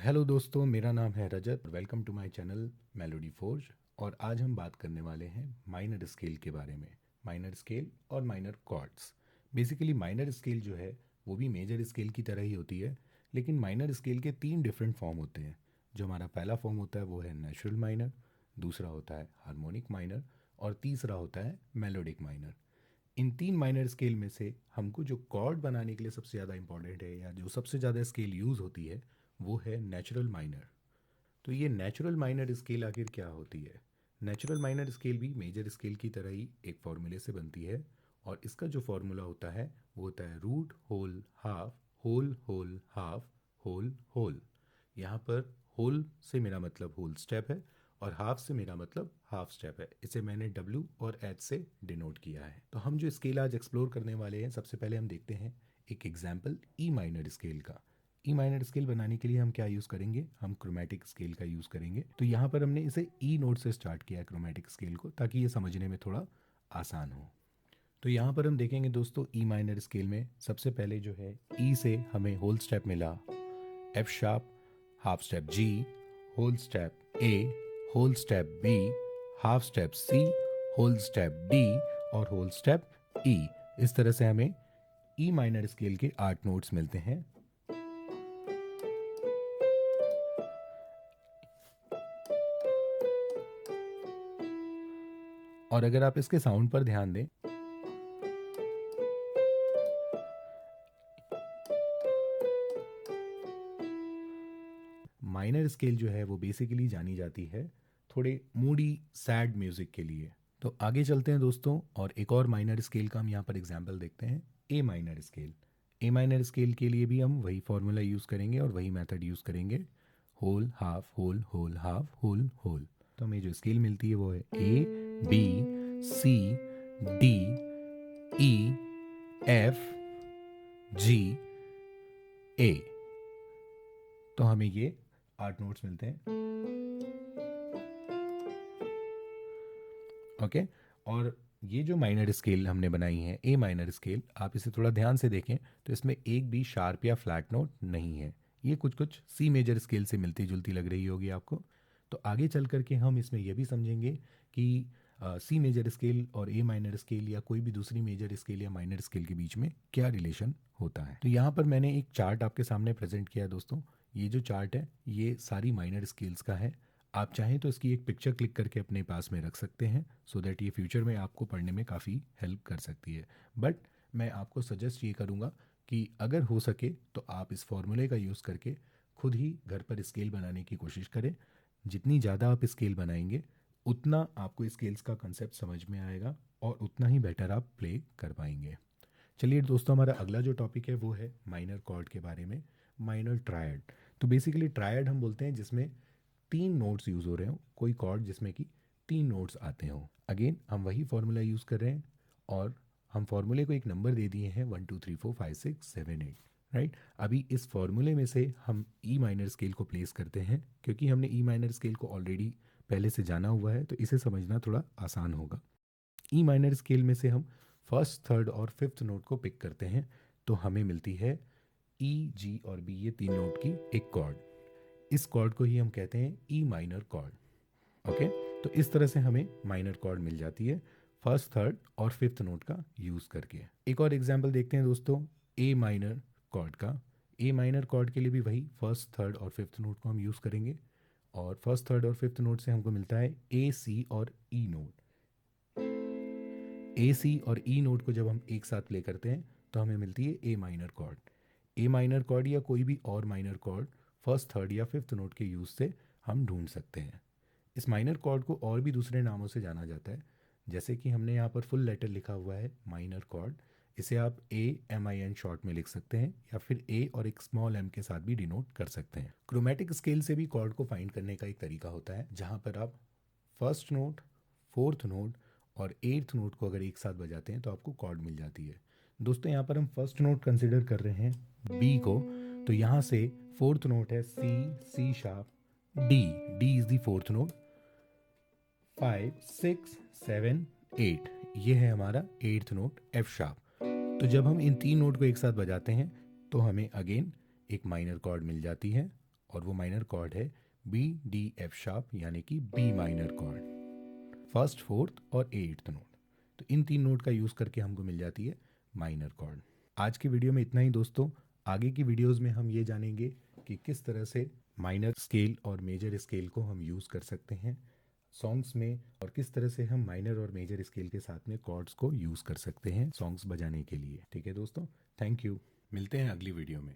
Hello दोस्तों, मेरा नाम है Rajat. Welcome to my channel Melody Forge. और आज हम बात करने वाले हैं माइनर स्केल के बारे में। माइनर स्केल और minor chords. Basically minor scale जो है वो भी मेजर स्केल की तरह ही होती है, लेकिन माइनर स्केल के तीन डिफरेंट फॉर्म होते हैं। जो हमारा पहला फॉर्म होता है वो है नेचुरल माइनर, दूसरा होता है हार्मोनिक माइनर और तीसरा होता है मेलोडिक माइनर। इन तीन माइनर स्केल में से हमको जो कॉर्ड बनाने के लिए सबसे ज़्यादा इंपॉर्टेंट है या जो सबसे ज़्यादा स्केल यूज़ होती है वो है नेचुरल माइनर। तो ये नेचुरल माइनर स्केल आखिर क्या होती है? नेचुरल माइनर स्केल भी मेजर स्केल की तरह ही एक फॉर्मूले से बनती है, और इसका जो फॉर्मूला होता है वो होता है root whole half whole whole half whole whole. यहाँ पर होल से मेरा मतलब होल स्टेप है और हाफ से मेरा मतलब हाफ स्टेप है। इसे मैंने डब्ल्यू और एच से डिनोट किया है। तो हम जो स्केल आज एक्सप्लोर करने वाले हैं, सबसे पहले हम देखते हैं एक एग्जाम्पल ई माइनर स्केल का। ई माइनर स्केल बनाने के लिए हम क्या यूज़ करेंगे? हम क्रोमेटिक स्केल का यूज़ करेंगे। तो यहाँ पर हमने इसे ई नोट से स्टार्ट किया है क्रोमेटिक स्केल को, ताकि ये समझने में थोड़ा आसान हो। तो यहाँ पर हम देखेंगे दोस्तों, ई माइनर स्केल में सबसे पहले जो है ई से हमें होल स्टेप मिला F sharp, half step G, whole step A, whole step B, half step C, whole step D और होल स्टेप ई। इस तरह से हमें ई माइनर स्केल के 8 नोट्स मिलते हैं। और अगर आप इसके साउंड पर ध्यान दें, माइनर स्केल जो है वो बेसिकली जानी जाती है थोड़े मूडी सैड म्यूजिक के लिए। तो आगे चलते हैं दोस्तों, और एक और माइनर स्केल का हम यहाँ पर एग्जाम्पल देखते हैं, ए माइनर स्केल। ए माइनर स्केल के लिए भी हम वही फॉर्मूला यूज़ करेंगे और वही मेथड यूज़ करेंगे, whole half whole whole half whole whole. तो हमें जो स्केल मिलती है वो है A B C D E F G A. तो हमें ये 8 नोट्स मिलते हैं। ओके। और ये जो माइनर स्केल हमने बनाई है ए माइनर स्केल, आप इसे थोड़ा ध्यान से देखें तो इसमें एक भी शार्प या फ्लैट नोट नहीं है। ये कुछ कुछ सी मेजर स्केल से मिलती जुलती लग रही होगी आपको। तो आगे चल करके हम इसमें यह भी समझेंगे कि सी मेजर स्केल और ए माइनर स्केल या कोई भी दूसरी मेजर स्केल या माइनर स्केल के बीच में क्या रिलेशन होता है। तो यहाँ पर मैंने एक चार्ट आपके सामने प्रेजेंट किया है दोस्तों। ये जो चार्ट है ये सारी माइनर स्केल्स का है। आप चाहें तो इसकी एक पिक्चर क्लिक करके अपने पास में रख सकते हैं, सो दैट ये फ्यूचर में आपको पढ़ने में काफ़ी हेल्प कर सकती है। बट मैं आपको सजेस्ट ये करूँगा कि अगर हो सके तो आप इस फॉर्मूले का यूज़ करके खुद ही घर पर स्केल बनाने की कोशिश करें। जितनी ज़्यादा आप स्केल बनाएंगे उतना आपको स्केल्स का कंसेप्ट समझ में आएगा और उतना ही बेटर आप प्ले कर पाएंगे। चलिए दोस्तों, हमारा अगला जो टॉपिक है वो है माइनर कॉर्ड के बारे में, माइनर ट्रायड। तो बेसिकली ट्रायड हम बोलते हैं जिसमें 3 नोट्स यूज़ हो रहे हो, कोई कॉर्ड जिसमें कि 3 नोट्स आते हो। अगेन हम वही फॉर्मूला यूज़ कर रहे हैं और हम फॉर्मूले को एक नंबर दे दिए हैं 1 2 3 4 5 6 7 8। राइट। अभी इस फॉर्मूले में से हम ई माइनर स्केल को प्लेस करते हैं, क्योंकि हमने ई माइनर स्केल को ऑलरेडी पहले से जाना हुआ है तो इसे समझना थोड़ा आसान होगा। ई माइनर स्केल में से हम फर्स्ट थर्ड और फिफ्थ नोट को पिक करते हैं, तो हमें मिलती है ई जी और बी, ये 3 नोट की एक कॉर्ड। इस कॉर्ड को ही हम कहते हैं ई माइनर कॉर्ड। ओके। तो इस तरह से हमें माइनर कॉर्ड मिल जाती है फर्स्ट थर्ड और फिफ्थ नोट का यूज़ करके। एक और एग्जांपल देखते हैं दोस्तों ए माइनर कॉर्ड का। ए माइनर कॉर्ड के लिए भी वही फर्स्ट थर्ड और फिफ्थ नोट को हम यूज़ करेंगे, और फर्स्ट थर्ड और फिफ्थ नोट से हमको मिलता है ए सी और ई नोट। ए सी और ई नोट को जब हम एक साथ प्ले करते हैं तो हमें मिलती है ए माइनर कॉर्ड। ए माइनर कॉर्ड या कोई भी और माइनर कॉर्ड फर्स्ट थर्ड या फिफ्थ नोट के यूज़ से हम ढूंढ सकते हैं। इस माइनर कॉर्ड को और भी दूसरे नामों से जाना जाता है, जैसे कि हमने यहाँ पर फुल लेटर लिखा हुआ है माइनर कॉर्ड। इसे आप A M I N short में लिख सकते हैं, या फिर ए और एक स्मॉल एम के साथ भी डिनोट कर सकते हैं। क्रोमेटिक स्केल से भी कॉर्ड को फाइंड करने का एक तरीका होता है, जहाँ पर आप फर्स्ट नोट, फोर्थ नोट और एट्थ नोट को अगर एक साथ बजाते हैं तो आपको कॉर्ड मिल जाती है। दोस्तों यहाँ पर हम फर्स्ट नोट कंसिडर कर रहे हैं बी को, तो यहाँ से फोर्थ नोट है C, C sharp, D, D is the fourth note, 5 6 7 8, ये है हमारा एट्थ नोट एफ शार्प। तो जब हम इन 3 नोट को एक साथ बजाते हैं तो हमें अगेन एक माइनर कॉर्ड मिल जाती है, और वो माइनर कॉर्ड है B-D-F यानी कि B minor chord. First, fourth और एट्थ नोट, तो इन 3 नोट का यूज़ करके हमको मिल जाती है माइनर कॉर्ड। आज की वीडियो में इतना ही दोस्तों। आगे की वीडियोस में हम ये जानेंगे कि किस तरह से माइनर स्केल और मेजर स्केल को हम यूज़ कर सकते हैं सॉन्ग्स में, और किस तरह से हम माइनर और मेजर स्केल के साथ में कॉर्ड्स को यूज़ कर सकते हैं सॉन्ग्स बजाने के लिए। ठीक है दोस्तों, थैंक यू। मिलते हैं अगली वीडियो में।